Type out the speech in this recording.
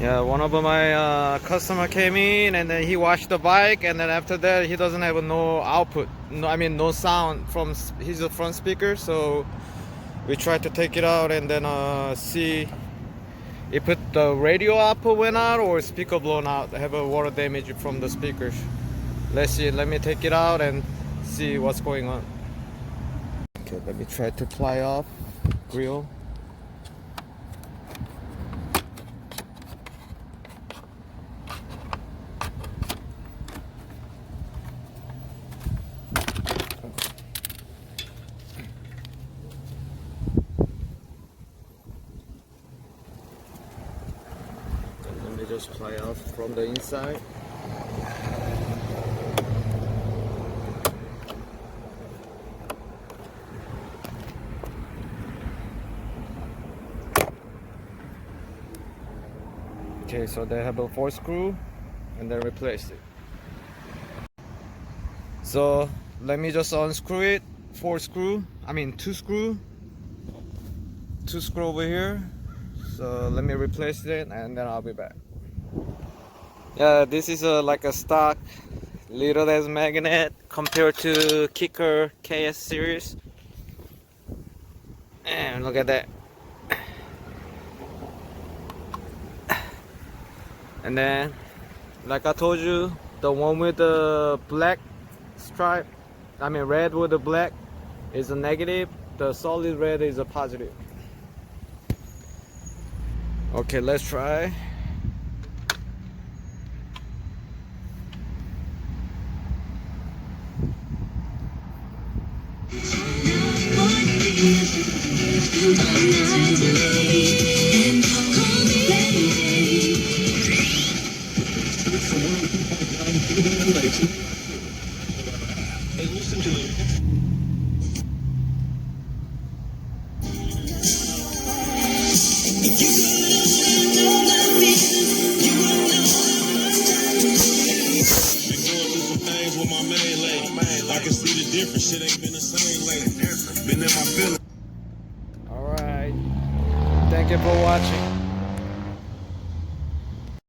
Yeah, one of my customer came in and then he washed the bike, and then after that he doesn't have no output. No, I mean no sound from his front speaker. So we tried to take it out and then see if the radio output went out or speaker blown out. I have a water damage from the speakers. Let's see. Let me take it out and see what's going on. Okay, let me try to pry off grill. Let me just pry off from the inside. Okay, so they have a 4 screw and then replace it. So let me just unscrew it. 2 screw. 2 screw over here. So let me replace it and then I'll be back. Yeah, this is like a stock little as magnet compared to Kicker KS series. And look at that. And then, like I told you, the one with the black stripe, red with the black, is a negative. The solid red is a positive. Okay, let's try. I can see the difference. Shit ain't been the same lately. Been in my feelings. Alright. Thank you for watching.